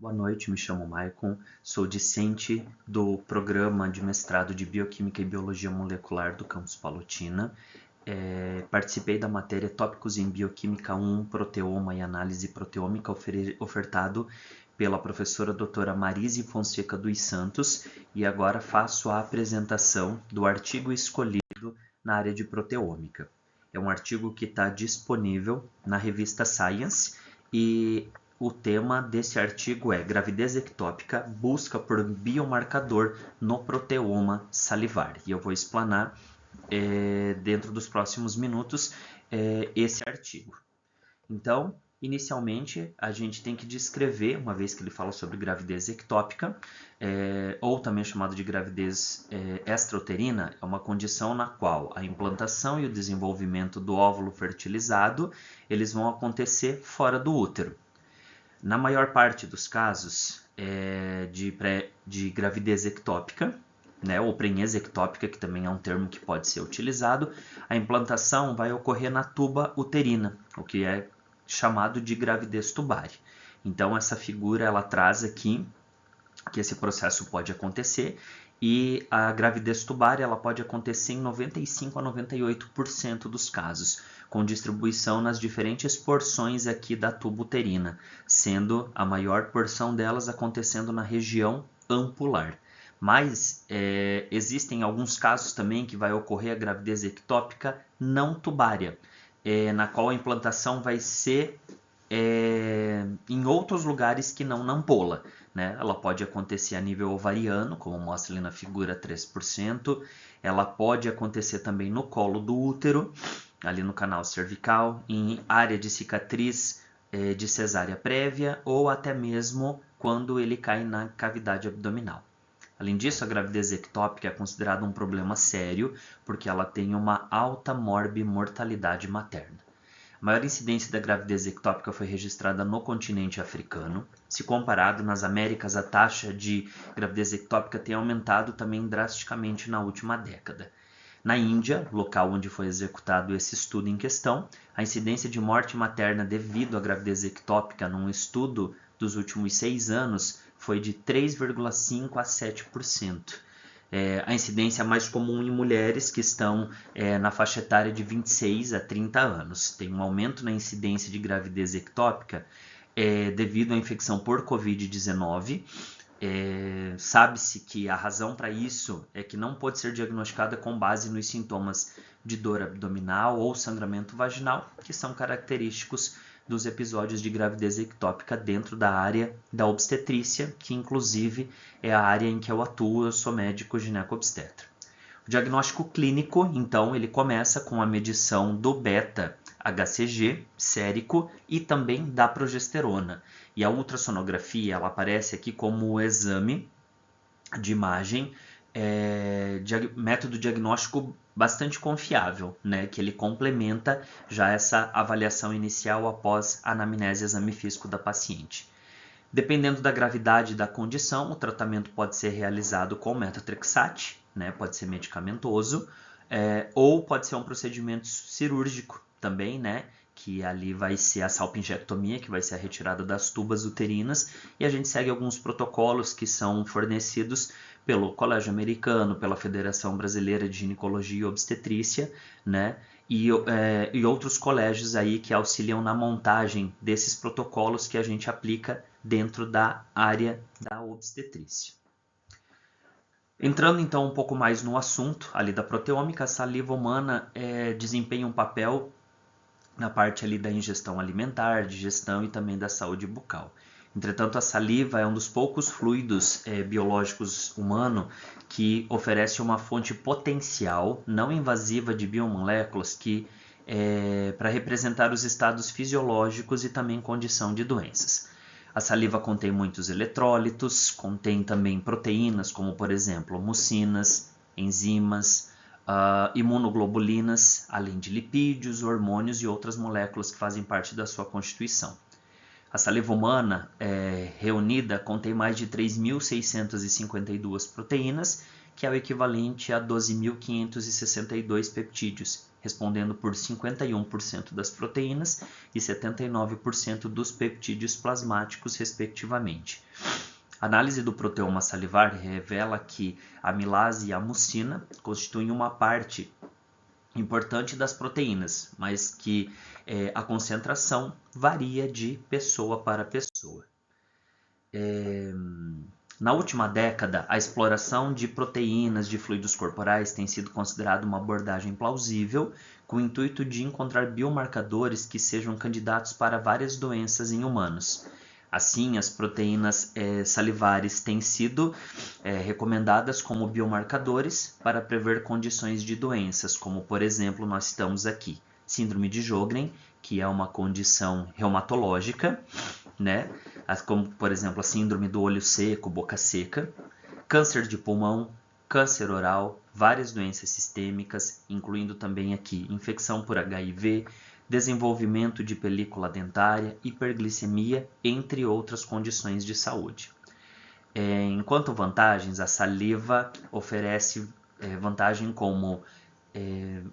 Boa noite, me chamo Maicon, sou discente do programa de mestrado de Bioquímica e Biologia Molecular do campus Palotina. Participei da matéria Tópicos em Bioquímica 1, Proteoma e Análise Proteômica, ofertado pela professora doutora Marise Fonseca dos Santos, e agora faço a apresentação do artigo escolhido na área de proteômica. É um artigo que está disponível na revista Science e o tema desse artigo é Gravidez ectópica, busca por biomarcador no proteoma salivar. E eu vou explanar dentro dos próximos minutos esse artigo. Então, inicialmente, a gente tem que descrever, uma vez que ele fala sobre gravidez ectópica, ou também chamado de gravidez extrauterina, é uma condição na qual a implantação e o desenvolvimento do óvulo fertilizado, eles vão acontecer fora do útero. Na maior parte dos casos de gravidez ectópica, né, ou prenhez ectópica, que também é um termo que pode ser utilizado, a implantação vai ocorrer na tuba uterina, o que é chamado de gravidez tubária. Então, essa figura ela traz aqui que esse processo pode acontecer, e a gravidez tubária ela pode acontecer em 95 a 98% dos casos, com distribuição nas diferentes porções aqui da tuba uterina, sendo a maior porção delas acontecendo na região ampular. Mas existem alguns casos também que vai ocorrer a gravidez ectópica não tubária, na qual a implantação vai ser em outros lugares que não na ampola. Né? Ela pode acontecer a nível ovariano, como mostra ali na figura 3%. Ela pode acontecer também no colo do útero, ali no canal cervical, em área de cicatriz de cesárea prévia, ou até mesmo quando ele cai na cavidade abdominal. Além disso, a gravidez ectópica é considerada um problema sério, porque ela tem uma alta morbimortalidade materna. A maior incidência da gravidez ectópica foi registrada no continente africano. Se comparado nas Américas, a taxa de gravidez ectópica tem aumentado também drasticamente na última década. Na Índia, local onde foi executado esse estudo em questão, a incidência de morte materna devido à gravidez ectópica num estudo dos últimos 6 anos foi de 3,5 a 7%. A incidência mais comum em mulheres que estão na faixa etária de 26 a 30 anos. Tem um aumento na incidência de gravidez ectópica devido à infecção por Covid-19. Sabe-se que a razão para isso é que não pode ser diagnosticada com base nos sintomas de dor abdominal ou sangramento vaginal, que são característicos dos episódios de gravidez ectópica dentro da área da obstetrícia, que inclusive é a área em que eu atuo, eu sou médico gineco-obstetra. O diagnóstico clínico, então, ele começa com a medição do beta-HCG sérico e também da progesterona. E a ultrassonografia, ela aparece aqui como o exame de imagem, método diagnóstico bastante confiável, né, que ele complementa já essa avaliação inicial após a anamnese e exame físico da paciente. Dependendo da gravidade da condição, o tratamento pode ser realizado com metotrexate, né, pode ser medicamentoso, ou pode ser um procedimento cirúrgico também, né, que ali vai ser a salpingectomia, que vai ser a retirada das tubas uterinas, e a gente segue alguns protocolos que são fornecidos pelo Colégio Americano, pela Federação Brasileira de Ginecologia e Obstetrícia, né, e outros colégios aí que auxiliam na montagem desses protocolos que a gente aplica dentro da área da obstetrícia. Entrando então um pouco mais no assunto ali da proteômica, a saliva humana desempenha um papel na parte ali da ingestão alimentar, digestão e também da saúde bucal. Entretanto, a saliva é um dos poucos fluidos biológicos humanos que oferece uma fonte potencial não invasiva de biomoléculas para representar os estados fisiológicos e também condição de doenças. A saliva contém muitos eletrólitos, contém também proteínas, como por exemplo mucinas, enzimas, imunoglobulinas, além de lipídios, hormônios e outras moléculas que fazem parte da sua constituição. A saliva humana reunida contém mais de 3.652 proteínas, que é o equivalente a 12.562 peptídeos, respondendo por 51% das proteínas e 79% dos peptídeos plasmáticos, respectivamente. A análise do proteoma salivar revela que a amilase e a mucina constituem uma parte importante das proteínas, mas que a concentração varia de pessoa para pessoa. Na última década, a exploração de proteínas de fluidos corporais tem sido considerada uma abordagem plausível, com o intuito de encontrar biomarcadores que sejam candidatos para várias doenças em humanos. Assim, as proteínas salivares têm sido recomendadas como biomarcadores para prever condições de doenças, como, por exemplo, nós citamos aqui, síndrome de Sjögren, que é uma condição reumatológica, né? Como, por exemplo, a síndrome do olho seco, boca seca, câncer de pulmão, câncer oral, várias doenças sistêmicas, incluindo também aqui infecção por HIV, desenvolvimento de película dentária, hiperglicemia, entre outras condições de saúde. Enquanto vantagens, a saliva oferece vantagem como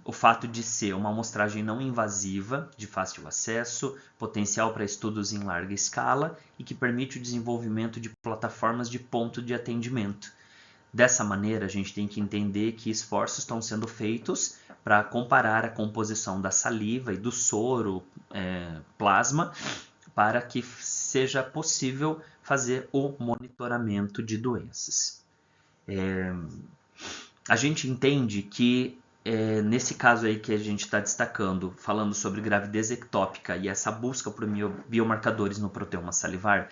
o fato de ser uma amostragem não invasiva, de fácil acesso, potencial para estudos em larga escala e que permite o desenvolvimento de plataformas de ponto de atendimento. Dessa maneira, a gente tem que entender que esforços estão sendo feitos para comparar a composição da saliva e do soro plasma para que seja possível fazer o monitoramento de doenças. A gente entende que nesse caso aí que a gente está destacando, falando sobre gravidez ectópica e essa busca por biomarcadores no proteoma salivar,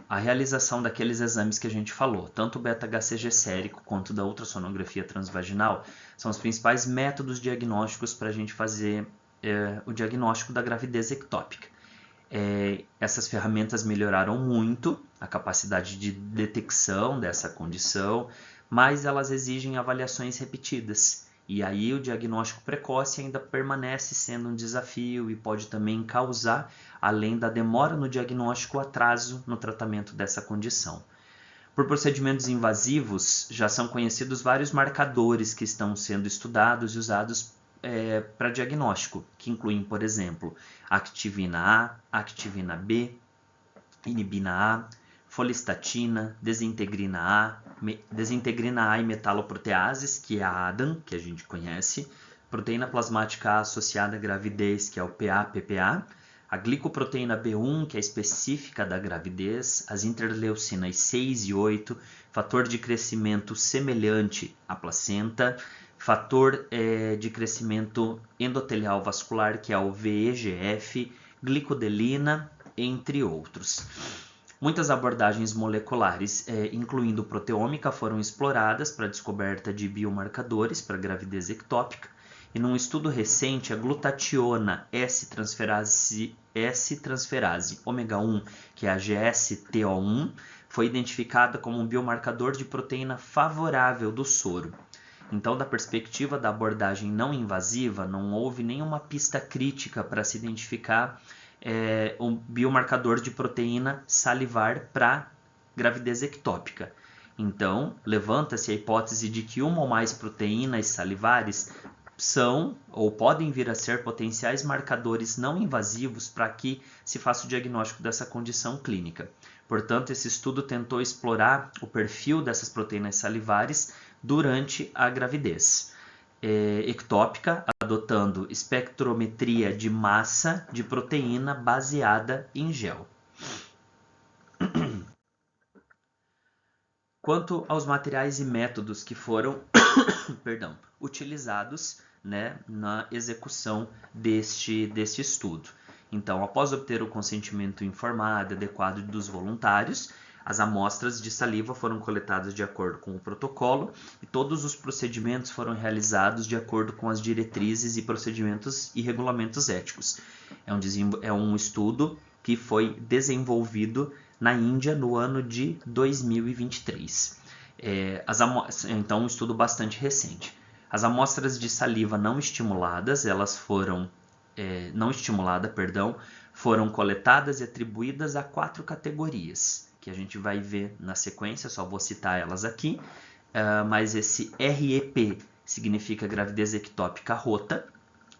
a realização daqueles exames que a gente falou, tanto o beta-HCG sérico quanto da ultrassonografia transvaginal, são os principais métodos diagnósticos para a gente fazer o diagnóstico da gravidez ectópica. Essas ferramentas melhoraram muito a capacidade de detecção dessa condição, mas elas exigem avaliações repetidas. E aí o diagnóstico precoce ainda permanece sendo um desafio e pode também causar, além da demora no diagnóstico, atraso no tratamento dessa condição. Por procedimentos invasivos, já são conhecidos vários marcadores que estão sendo estudados e usados para diagnóstico, que incluem, por exemplo, activina A, activina B, inibina A, folistatina, desintegrina A e metaloproteases, que é a ADAM, que a gente conhece, proteína plasmática A associada à gravidez, que é o PA-PPA, a glicoproteína B1, que é específica da gravidez, as interleucinas 6 e 8, fator de crescimento semelhante à placenta, fator de crescimento endotelial vascular, que é o VEGF, glicodelina, entre outros. Muitas abordagens moleculares, incluindo proteômica, foram exploradas para a descoberta de biomarcadores para gravidez ectópica, e num estudo recente, a glutationa S-transferase ômega 1, que é a GSTO1, foi identificada como um biomarcador de proteína favorável do soro. Então, da perspectiva da abordagem não invasiva, não houve nenhuma pista crítica para se identificar um biomarcador de proteína salivar para gravidez ectópica. Então, levanta-se a hipótese de que uma ou mais proteínas salivares são ou podem vir a ser potenciais marcadores não invasivos para que se faça o diagnóstico dessa condição clínica. Portanto, esse estudo tentou explorar o perfil dessas proteínas salivares durante a gravidez ectópica, adotando espectrometria de massa de proteína baseada em gel. Quanto aos materiais e métodos que foram utilizados, né, na execução deste estudo. Então, após obter o consentimento informado e adequado dos voluntários, as amostras de saliva foram coletadas de acordo com o protocolo e todos os procedimentos foram realizados de acordo com as diretrizes e procedimentos e regulamentos éticos. É um estudo que foi desenvolvido na Índia no ano de 2023. Então, um estudo bastante recente. As amostras de saliva não estimuladas, foram coletadas e atribuídas a 4 categorias, que a gente vai ver na sequência, só vou citar elas aqui, mas esse REP significa gravidez ectópica rota,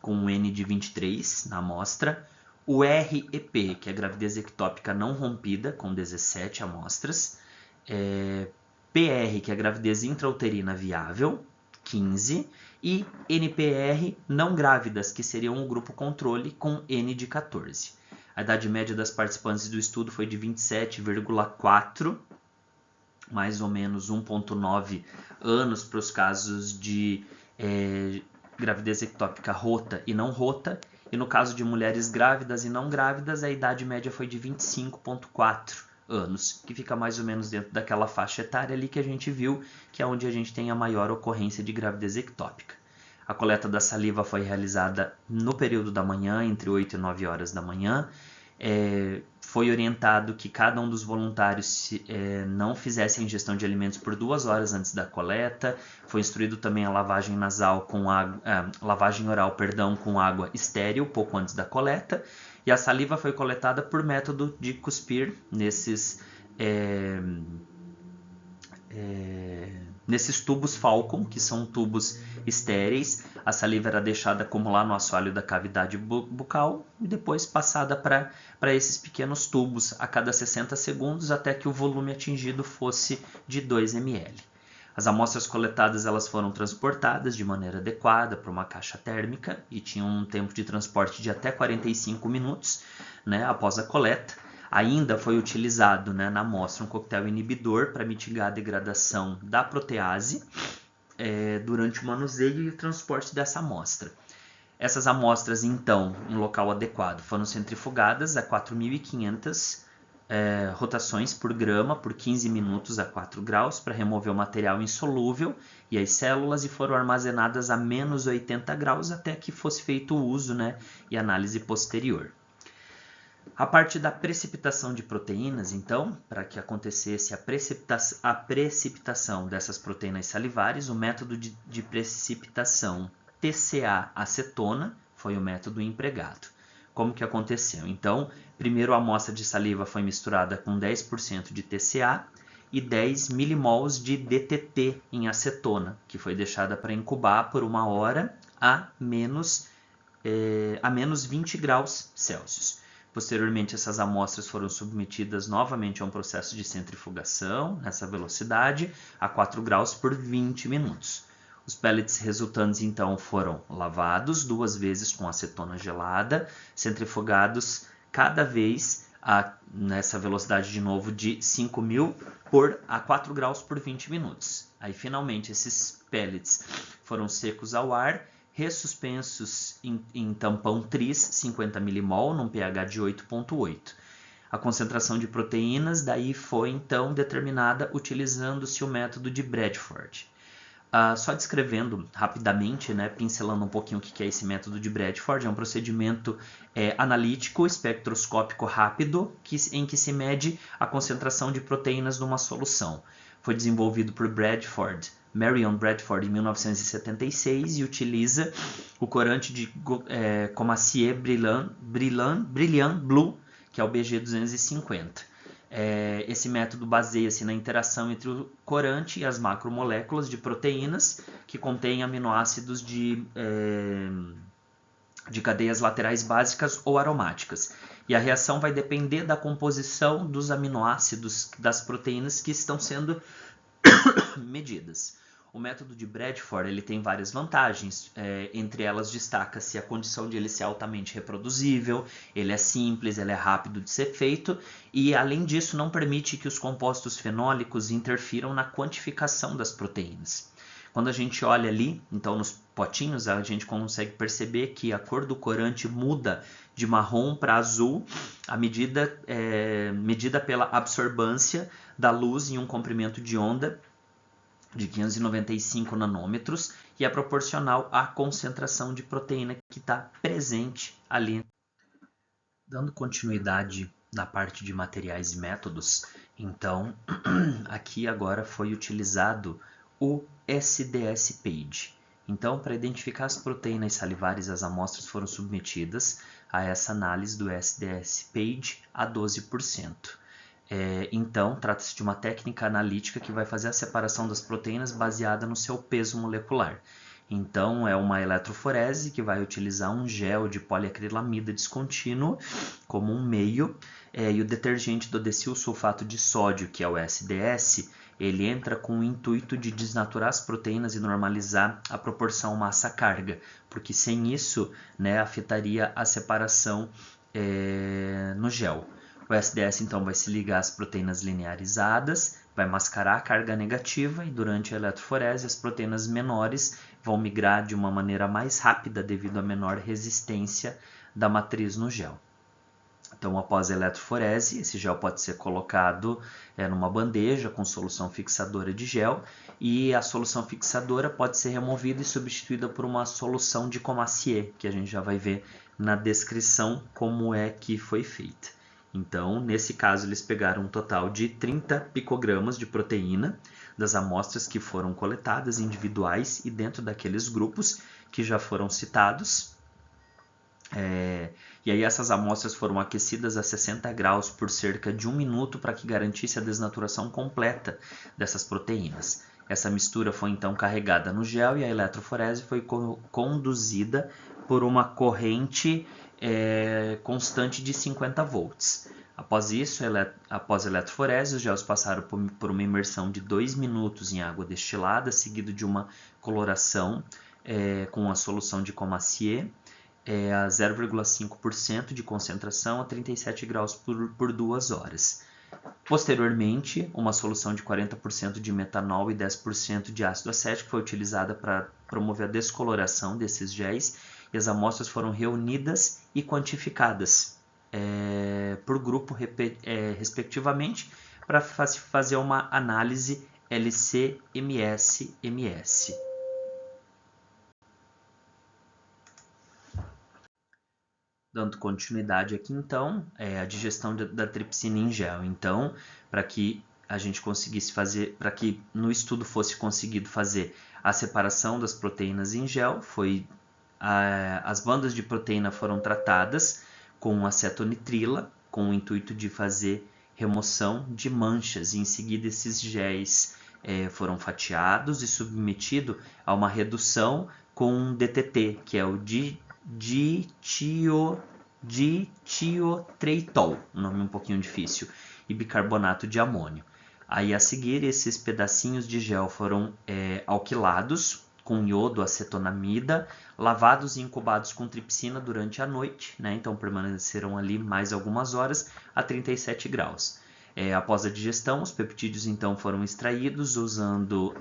com um N de 23 na amostra. O REP, que é gravidez ectópica não rompida, com 17 amostras. PR, que é gravidez intrauterina viável, 15. E NPR, não grávidas, que seriam o grupo controle, com N de 14. A idade média das participantes do estudo foi de 27,4, mais ou menos 1,9 anos para os casos de gravidez ectópica rota e não rota. E no caso de mulheres grávidas e não grávidas, a idade média foi de 25,4 anos, que fica mais ou menos dentro daquela faixa etária ali que a gente viu, que é onde a gente tem a maior ocorrência de gravidez ectópica. A coleta da saliva foi realizada no período da manhã, entre 8 e 9 horas da manhã. Foi orientado que cada um dos voluntários não fizesse a ingestão de alimentos por 2 horas antes da coleta. Foi instruído também a lavagem nasal lavagem oral, com água estéril pouco antes da coleta. E a saliva foi coletada por método de cuspir nesses tubos Falcon, que são tubos estéreis. A saliva era deixada acumular no assoalho da cavidade bucal e depois passada para esses pequenos tubos a cada 60 segundos até que o volume atingido fosse de 2 ml. As amostras coletadas elas foram transportadas de maneira adequada para uma caixa térmica e tinham um tempo de transporte de até 45 minutos, né, após a coleta. Ainda foi utilizado, né, na amostra um coquetel inibidor para mitigar a degradação da protease durante o manuseio e o transporte dessa amostra. Essas amostras, então, em local adequado, foram centrifugadas a 4.500 rotações por grama por 15 minutos a 4 graus para remover o material insolúvel e as células, e foram armazenadas a menos 80 graus até que fosse feito o uso, né, e análise posterior. A parte da precipitação de proteínas, então, para que acontecesse a precipitação dessas proteínas salivares, o método de precipitação TCA-acetona foi o método empregado. Como que aconteceu? Então, primeiro a amostra de saliva foi misturada com 10% de TCA e 10 milimols de DTT em acetona, que foi deixada para incubar por 1 hora a menos 20 graus Celsius. Posteriormente, essas amostras foram submetidas novamente a um processo de centrifugação, nessa velocidade, a 4 graus por 20 minutos. Os pellets resultantes, então, foram lavados 2 vezes com acetona gelada, centrifugados cada vez nessa velocidade de novo de 5.000 a 4 graus por 20 minutos. Aí, finalmente, esses pellets foram secos ao ar, ressuspensos em tampão tris 50 milimol, num pH de 8,8. A concentração de proteínas daí foi então determinada utilizando-se o método de Bradford. Só descrevendo rapidamente, né, pincelando um pouquinho o que é esse método de Bradford, é um procedimento analítico, espectroscópico rápido, em que se mede a concentração de proteínas numa solução. Foi desenvolvido por Marion Bradford em 1976 e utiliza o corante de Comassier Brillant Blue, que é o BG250. Esse método baseia-se na interação entre o corante e as macromoléculas de proteínas que contêm aminoácidos de cadeias laterais básicas ou aromáticas. E a reação vai depender da composição dos aminoácidos das proteínas que estão sendo medidas. O método de Bradford ele tem várias vantagens, entre elas destaca-se a condição de ele ser altamente reproduzível, ele é simples, ele é rápido de ser feito e, além disso, não permite que os compostos fenólicos interfiram na quantificação das proteínas. Quando a gente olha ali, então nos potinhos, a gente consegue perceber que a cor do corante muda de marrom para azul, medida pela absorvância da luz em um comprimento de onda de 595 nanômetros e é proporcional à concentração de proteína que está presente ali. Dando continuidade na parte de materiais e métodos, então aqui agora foi utilizado o SDS-PAGE. Então, para identificar as proteínas salivares, as amostras foram submetidas a essa análise do SDS-PAGE a 12%. Então, trata-se de uma técnica analítica que vai fazer a separação das proteínas baseada no seu peso molecular. Então, é uma eletroforese que vai utilizar um gel de poliacrilamida descontínuo como um meio, e o detergente dodecilsulfato de sódio, que é o SDS, ele entra com o intuito de desnaturar as proteínas e normalizar a proporção massa-carga, porque sem isso, né, afetaria a separação no gel. O SDS então vai se ligar às proteínas linearizadas, vai mascarar a carga negativa e durante a eletroforese as proteínas menores vão migrar de uma maneira mais rápida devido à menor resistência da matriz no gel. Então, após a eletroforese, esse gel pode ser colocado numa bandeja com solução fixadora de gel e a solução fixadora pode ser removida e substituída por uma solução de Comassier, que a gente já vai ver na descrição como é que foi feita. Então, nesse caso, eles pegaram um total de 30 picogramas de proteína das amostras que foram coletadas individuais e dentro daqueles grupos que já foram citados. E aí essas amostras foram aquecidas a 60 graus por cerca de 1 minuto para que garantisse a desnaturação completa dessas proteínas. Essa mistura foi então carregada no gel e a eletroforese foi conduzida por uma corrente constante de 50 volts. Após isso, após a eletroforese, os gels passaram por uma imersão de 2 minutos em água destilada, seguido de uma coloração com a solução de Comassier, a 0,5% de concentração a 37 graus por 2 horas. Posteriormente, uma solução de 40% de metanol e 10% de ácido acético foi utilizada para promover a descoloração desses géis e as amostras foram reunidas e quantificadas por grupo respectivamente para fazer uma análise LC-MS-MS. Dando continuidade aqui, então, a digestão da tripsina em gel. Então, para que a gente conseguisse fazer, para que no estudo fosse conseguido fazer a separação das proteínas em gel, as bandas de proteína foram tratadas com acetonitrila, com o intuito de fazer remoção de manchas. E em seguida, esses géis foram fatiados e submetidos a uma redução com DTT, que é o ditiotreitol, nome um pouquinho difícil, e bicarbonato de amônio. Aí a seguir, esses pedacinhos de gel foram alquilados com iodo, acetonamida, lavados e incubados com tripsina durante a noite, né? Então permaneceram ali mais algumas horas a 37 graus. Após a digestão, os peptídeos então foram extraídos usando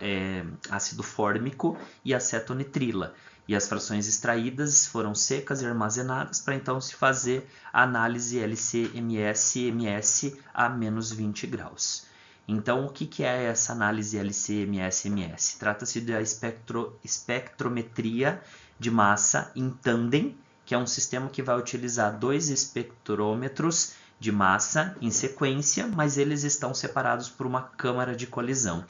ácido fórmico e acetonitrila. E as frações extraídas foram secas e armazenadas para então se fazer a análise LC-MS-MS a menos 20 graus. Então, o que é essa análise LC-MS-MS? Trata-se da espectrometria de massa em tandem, que é um sistema que vai utilizar 2 espectrômetros de massa em sequência, mas eles estão separados por uma câmara de colisão.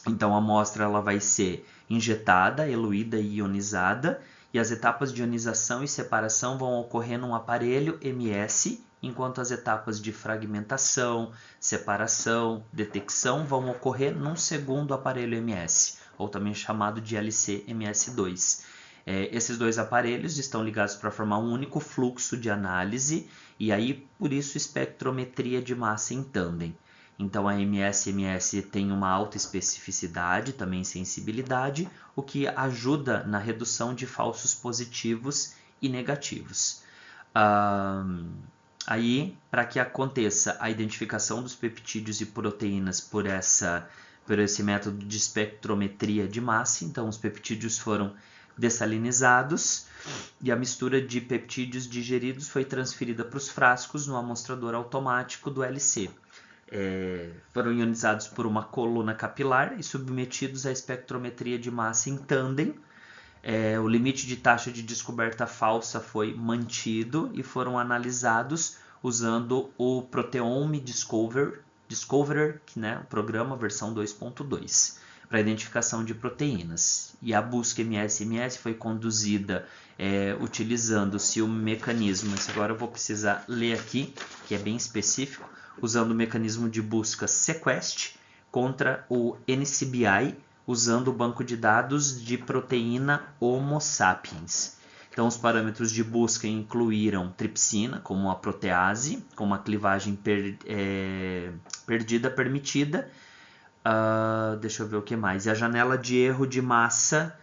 Então, a amostra ela vai ser injetada, eluída e ionizada, e as etapas de ionização e separação vão ocorrer num aparelho MS, enquanto as etapas de fragmentação, separação, detecção vão ocorrer num segundo aparelho MS, ou também chamado de LC-MS2. Esses 2 aparelhos estão ligados para formar um único fluxo de análise, e aí, por isso, espectrometria de massa em tandem. Então, a MS-MS tem uma alta especificidade, também sensibilidade, o que ajuda na redução de falsos positivos e negativos. Aí, para que aconteça a identificação dos peptídeos e proteínas por esse método de espectrometria de massa, então os peptídeos foram dessalinizados e a mistura de peptídeos digeridos foi transferida para os frascos no amostrador automático do LC. Foram ionizados por uma coluna capilar e submetidos à espectrometria de massa em tandem. O limite de taxa de descoberta falsa foi mantido e foram analisados usando o Proteome Discoverer, né, o programa versão 2.2, para identificação de proteínas. E a busca MS-MS foi conduzida utilizando-se o mecanismo, isso agora eu vou precisar ler aqui, que é bem específico, usando o mecanismo de busca Sequest contra o NCBI, usando o banco de dados de proteína Homo sapiens. Então, os parâmetros de busca incluíram tripsina, como a protease, com uma clivagem perdida permitida. Deixa eu ver o que mais. E a janela de erro de massa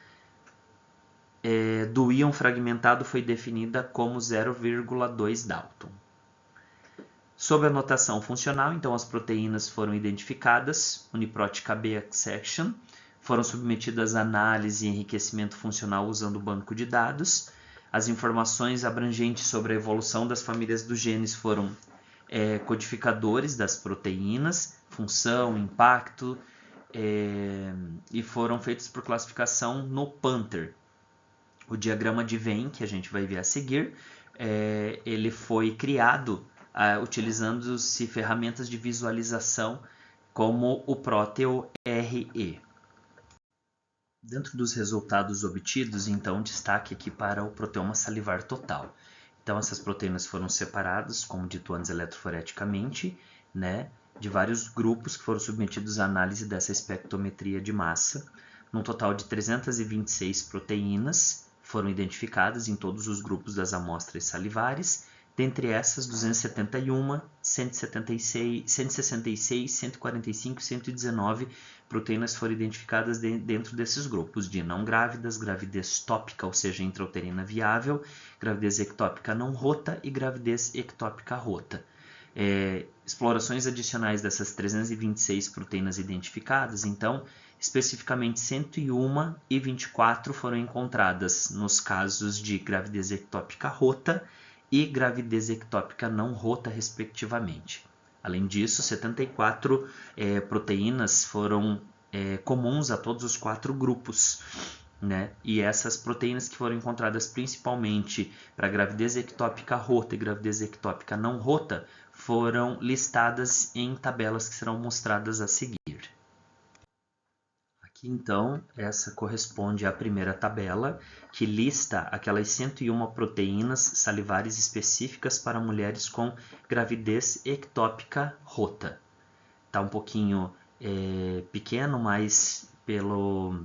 do íon fragmentado foi definida como 0,2 Dalton. Sob a notação funcional, então, as proteínas foram identificadas, UniProt KB Accession, foram submetidas a análise e enriquecimento funcional usando o banco de dados. As informações abrangentes sobre a evolução das famílias dos genes foram codificadores das proteínas, função, impacto, e foram feitos por classificação no Panther. O diagrama de Venn, que a gente vai ver a seguir, ele foi criado utilizando-se ferramentas de visualização como o ProteoRE. Dentro dos resultados obtidos, então, destaque aqui para o proteoma salivar total. Então, essas proteínas foram separadas, como dito antes, eletroforeticamente, né, de vários grupos que foram submetidos à análise dessa espectrometria de massa. Num total de 326 proteínas foram identificadas em todos os grupos das amostras salivares. Dentre essas, 271, 176, 166, 145 e 119 proteínas foram identificadas dentro desses grupos de não grávidas, gravidez tópica, ou seja, intrauterina viável, gravidez ectópica não rota e gravidez ectópica rota. Explorações adicionais dessas 326 proteínas identificadas, então, especificamente 101 e 24 foram encontradas nos casos de gravidez ectópica rota e gravidez ectópica não rota, respectivamente. Além disso, 74 proteínas foram comuns a todos os 4 grupos, né? E essas proteínas que foram encontradas principalmente para gravidez ectópica rota e gravidez ectópica não rota foram listadas em tabelas que serão mostradas a seguir. Aqui, então, essa corresponde à primeira tabela, que lista aquelas 101 proteínas salivares específicas para mulheres com gravidez ectópica rota. Está um pouquinho pequeno, mas pelo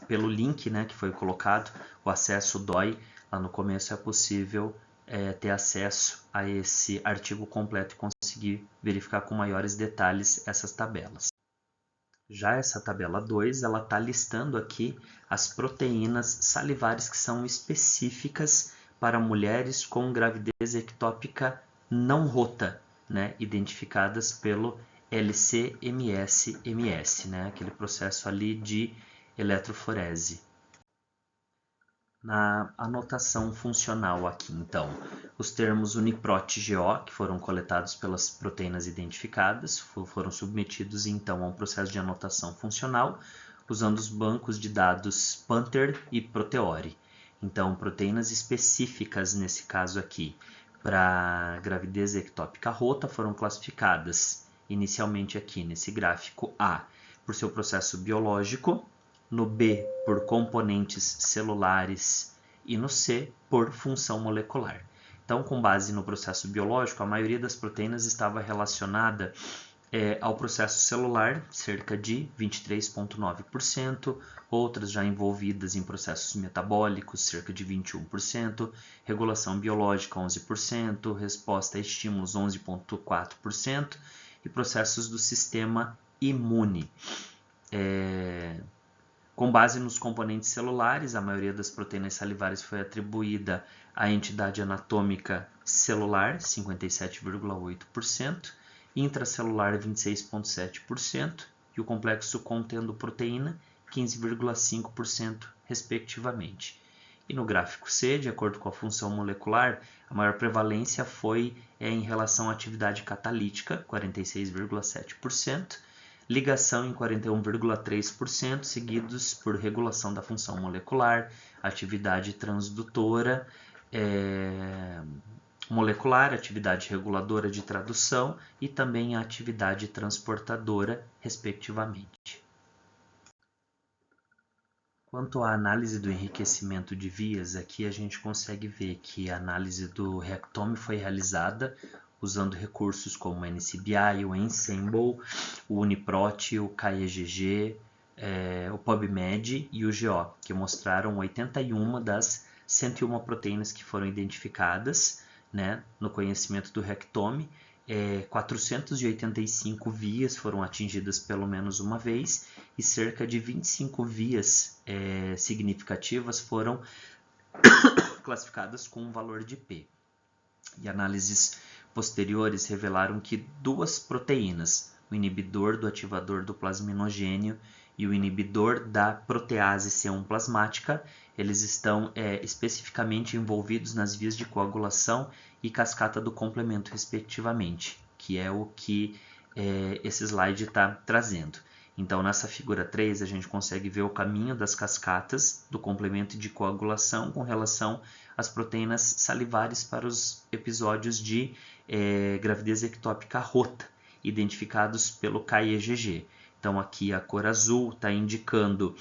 link, né, que foi colocado, o acesso dói. Lá no começo é possível ter acesso a esse artigo completo e conseguir verificar com maiores detalhes essas tabelas. Já essa tabela 2, ela está listando aqui as proteínas salivares que são específicas para mulheres com gravidez ectópica não rota, né, identificadas pelo LC-MS, né, aquele processo ali de eletroforese. Na anotação funcional aqui, então, os termos UniProt-GO, que foram coletados pelas proteínas identificadas, foram submetidos então a um processo de anotação funcional, usando os bancos de dados Panther e Proteore. Então, proteínas específicas, nesse caso aqui, para gravidez ectópica rota, foram classificadas inicialmente aqui nesse gráfico A, por seu processo biológico, no B, por componentes celulares e no C, por função molecular. Então, com base no processo biológico, a maioria das proteínas estava relacionada ao processo celular, cerca de 23,9%, outras já envolvidas em processos metabólicos, cerca de 21%, regulação biológica, 11%, resposta a estímulos, 11,4%, e processos do sistema imune. Com base nos componentes celulares, a maioria das proteínas salivares foi atribuída à entidade anatômica celular, 57,8%, intracelular, 26,7%, e o complexo contendo proteína, 15,5%, respectivamente. E no gráfico C, de acordo com a função molecular, a maior prevalência foi em relação à atividade catalítica, 46,7%, ligação em 41,3%, seguidos por regulação da função molecular, atividade transdutora molecular, atividade reguladora de tradução e também a atividade transportadora, respectivamente. Quanto à análise do enriquecimento de vias, aqui a gente consegue ver que a análise do reactome foi realizada usando recursos como o NCBI, o Ensemble, o UniProt, o KEGG, o PubMed e o GO, que mostraram 81 das 101 proteínas que foram identificadas, né, no conhecimento do Rectome. 485 vias foram atingidas pelo menos uma vez e cerca de 25 vias significativas foram classificadas com um valor de P. E análises posteriores revelaram que duas proteínas, o inibidor do ativador do plasminogênio e o inibidor da protease C1 plasmática, eles estão especificamente envolvidos nas vias de coagulação e cascata do complemento, respectivamente, que é o que esse slide está trazendo. Então, nessa figura 3, a gente consegue ver o caminho das cascatas do complemento de coagulação com relação às proteínas salivares para os episódios de gravidez ectópica rota, identificados pelo KEGG. Então, aqui a cor azul está indicando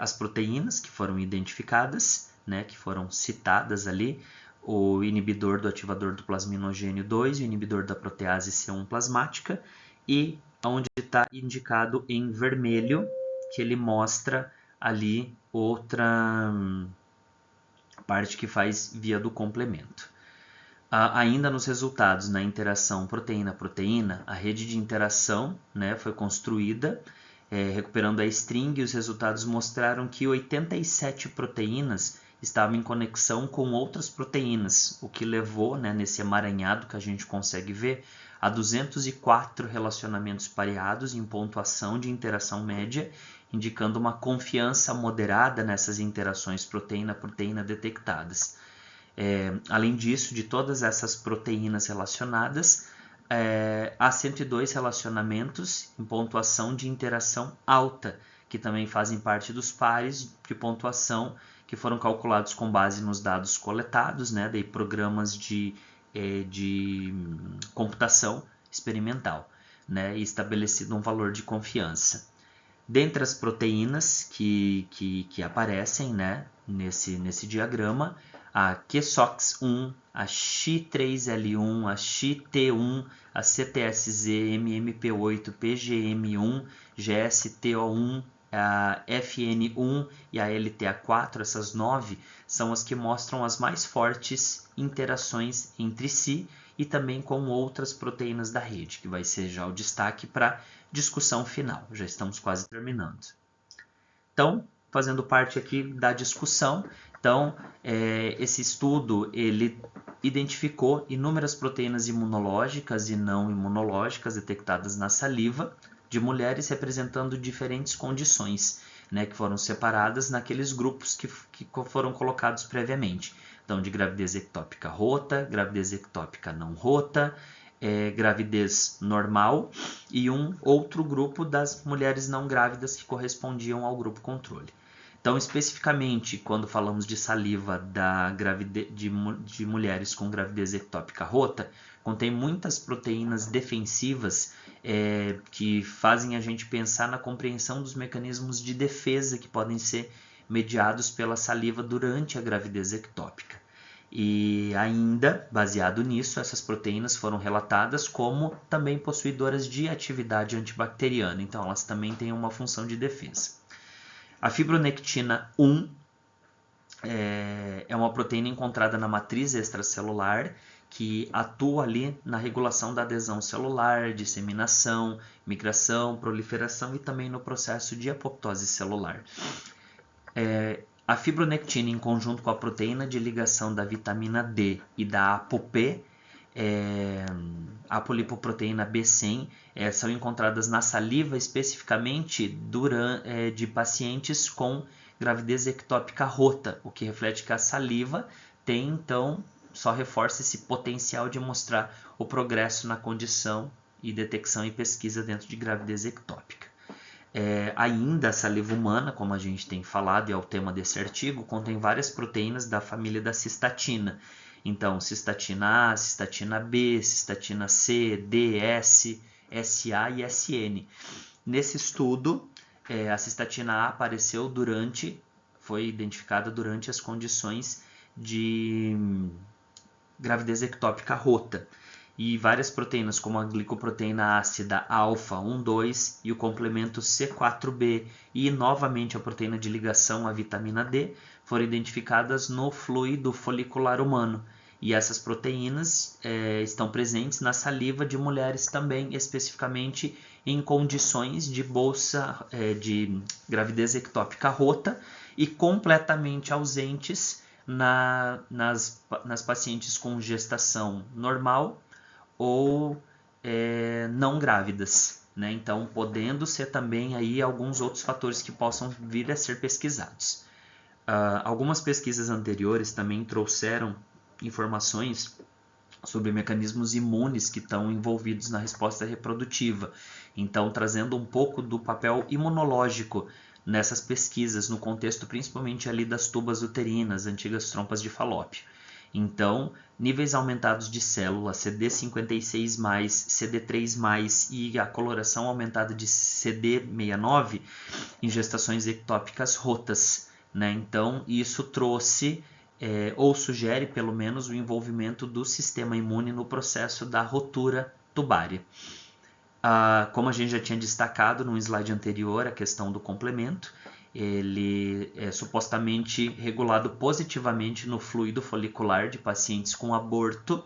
as proteínas que foram identificadas, né, que foram citadas ali, o inibidor do ativador do plasminogênio 2, o inibidor da protease C1 plasmática, e onde está indicado em vermelho, que ele mostra ali outra parte que faz via do complemento. Ainda nos resultados, na interação proteína-proteína, a rede de interação, né, foi construída, recuperando a string, e os resultados mostraram que 87 proteínas estavam em conexão com outras proteínas, o que levou, né, nesse emaranhado que a gente consegue ver, a 204 relacionamentos pareados em pontuação de interação média, indicando uma confiança moderada nessas interações proteína-proteína detectadas. Além disso, de todas essas proteínas relacionadas, há 102 relacionamentos em pontuação de interação alta, que também fazem parte dos pares de pontuação que foram calculados com base nos dados coletados, né, de programas de computação experimental, né, e estabelecido um valor de confiança. Dentre as proteínas que aparecem, né, nesse diagrama, a QSOX1, a X3L1, a XT1, a CTSZ, MMP8, PGM1, GSTO1, a FN1 e a LTA4, essas 9, são as que mostram as mais fortes interações entre si e também com outras proteínas da rede, que vai ser já o destaque para discussão final. Já estamos quase terminando. Então, fazendo parte aqui da discussão, então, esse estudo ele identificou inúmeras proteínas imunológicas e não imunológicas detectadas na saliva de mulheres representando diferentes condições, né, que foram separadas naqueles grupos que foram colocados previamente. Então, de gravidez ectópica rota, gravidez ectópica não rota, gravidez normal e um outro grupo das mulheres não grávidas que correspondiam ao grupo controle. Então, especificamente, quando falamos de saliva de mulheres com gravidez ectópica rota, contém muitas proteínas defensivas que fazem a gente pensar na compreensão dos mecanismos de defesa que podem ser mediados pela saliva durante a gravidez ectópica. E ainda, baseado nisso, essas proteínas foram relatadas como também possuidoras de atividade antibacteriana, então elas também têm uma função de defesa. A fibronectina 1 é uma proteína encontrada na matriz extracelular que atua ali na regulação da adesão celular, disseminação, migração, proliferação e também no processo de apoptose celular. A fibronectina, em conjunto com a proteína de ligação da vitamina D e da ApoP, a apolipoproteína B100, são encontradas na saliva, especificamente de pacientes com gravidez ectópica rota, o que reflete que a saliva tem, então, só reforça esse potencial de mostrar o progresso na condição e detecção e pesquisa dentro de gravidez ectópica. Ainda a saliva humana, como a gente tem falado e é o tema desse artigo, contém várias proteínas da família da cistatina. Então, cistatina A, cistatina B, cistatina C, D, S, SA e SN. Nesse estudo, a cistatina A foi identificada durante as condições de gravidez ectópica rota. e várias proteínas, como a glicoproteína ácida alfa 1,2 e o complemento C4b e novamente a proteína de ligação à vitamina D, foram identificadas no fluido folicular humano. E essas proteínas estão presentes na saliva de mulheres também, especificamente em condições de de gravidez ectópica rota e completamente ausentes nas pacientes com gestação normal ou não grávidas, né? Então, podendo ser também aí alguns outros fatores que possam vir a ser pesquisados. Algumas pesquisas anteriores também trouxeram informações sobre mecanismos imunes que estão envolvidos na resposta reprodutiva. Então, trazendo um pouco do papel imunológico nessas pesquisas, no contexto principalmente ali das tubas uterinas, antigas trompas de Falópio. Então, níveis aumentados de célula CD56+, CD3+, e a coloração aumentada de CD69 em gestações ectópicas rotas, né? Então, isso trouxe ou sugere pelo menos o envolvimento do sistema imune no processo da rotura tubária. Como a gente já tinha destacado no slide anterior, a questão do complemento, ele é supostamente regulado positivamente no fluido folicular de pacientes com aborto,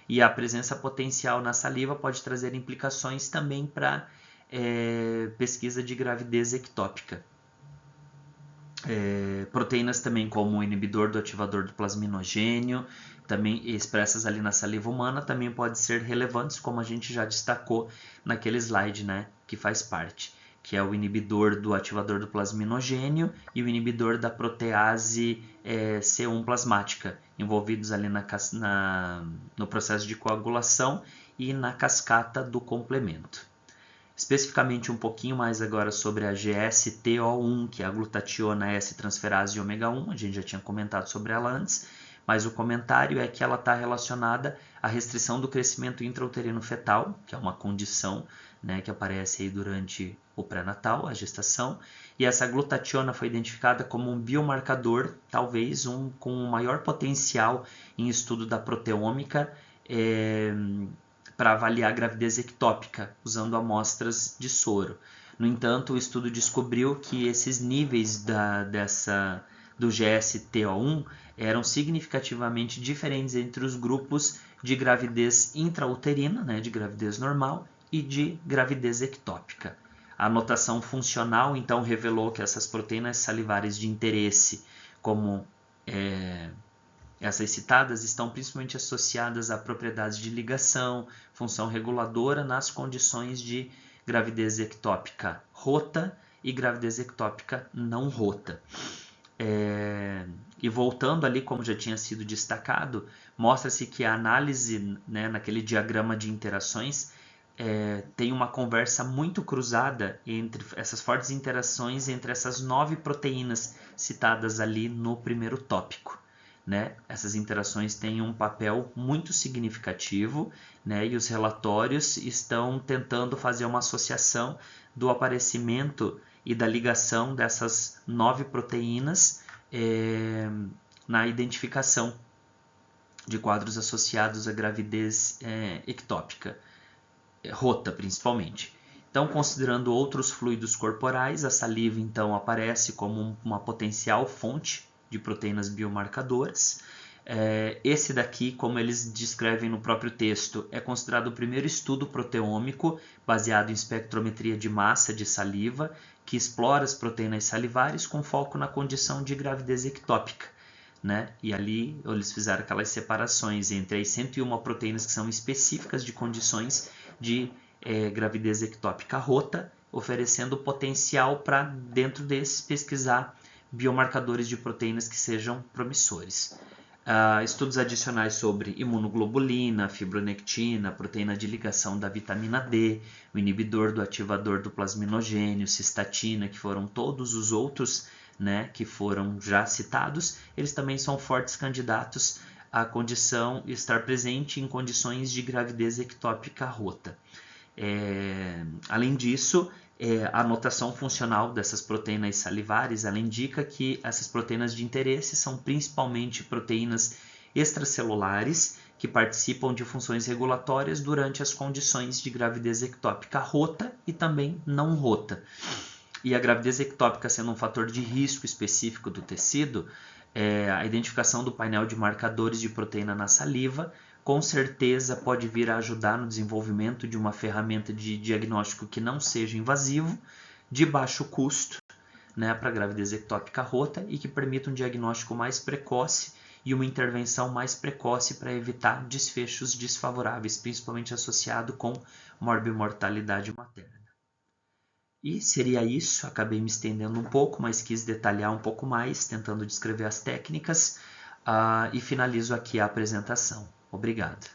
e a presença potencial na saliva pode trazer implicações também para pesquisa de gravidez ectópica. Proteínas também como o inibidor do ativador do plasminogênio, também expressas ali na saliva humana, também podem ser relevantes, como a gente já destacou naquele slide, né, que faz parte, que é o inibidor do ativador do plasminogênio e o inibidor da protease C1 plasmática, envolvidos ali no processo de coagulação e na cascata do complemento. Especificamente um pouquinho mais agora sobre a GSTO1, que é a glutationa S-transferase ômega 1, a gente já tinha comentado sobre ela antes, mas o comentário é que ela está relacionada à restrição do crescimento intrauterino fetal, que é uma condição, né, que aparece aí durante o pré-natal, a gestação, e essa glutationa foi identificada como um biomarcador, talvez com um maior potencial em estudo da proteômica, para avaliar a gravidez ectópica, usando amostras de soro. No entanto, o estudo descobriu que esses níveis do GSTO1 eram significativamente diferentes entre os grupos de gravidez intrauterina, né, de gravidez normal, e de gravidez ectópica. A anotação funcional, então, revelou que essas proteínas salivares de interesse, como essas citadas, estão principalmente associadas a propriedades de ligação, função reguladora nas condições de gravidez ectópica rota e gravidez ectópica não rota. E voltando ali, como já tinha sido destacado, mostra-se que a análise, né, naquele diagrama de interações, tem uma conversa muito cruzada entre essas fortes interações entre essas 9 proteínas citadas ali no primeiro tópico. Né? Essas interações têm um papel muito significativo, né? E os relatórios estão tentando fazer uma associação do aparecimento e da ligação dessas 9 proteínas na identificação de quadros associados à gravidez ectópica, rota principalmente. Então, considerando outros fluidos corporais, a saliva então aparece como uma potencial fonte de proteínas biomarcadoras. Esse daqui, como eles descrevem no próprio texto, é considerado o primeiro estudo proteômico baseado em espectrometria de massa de saliva, que explora as proteínas salivares com foco na condição de gravidez ectópica. Né? E ali eles fizeram aquelas separações entre as 101 proteínas que são específicas de condições de gravidez ectópica rota, oferecendo potencial para, dentro desses, pesquisar biomarcadores de proteínas que sejam promissores. Estudos adicionais sobre imunoglobulina, fibronectina, proteína de ligação da vitamina D, o inibidor do ativador do plasminogênio, cistatina, que foram todos os outros, né, que foram já citados, eles também são fortes candidatos à condição estar presente em condições de gravidez ectópica rota. Além disso, a anotação funcional dessas proteínas salivares, ela indica que essas proteínas de interesse são principalmente proteínas extracelulares que participam de funções regulatórias durante as condições de gravidez ectópica rota e também não rota. E a gravidez ectópica sendo um fator de risco específico do tecido, a identificação do painel de marcadores de proteína na saliva com certeza pode vir a ajudar no desenvolvimento de uma ferramenta de diagnóstico que não seja invasivo, de baixo custo, né, para a gravidez ectópica rota e que permita um diagnóstico mais precoce e uma intervenção mais precoce para evitar desfechos desfavoráveis, principalmente associado com morbimortalidade materna. E seria isso, acabei me estendendo um pouco, mas quis detalhar um pouco mais, tentando descrever as técnicas, e finalizo aqui a apresentação. Obrigado.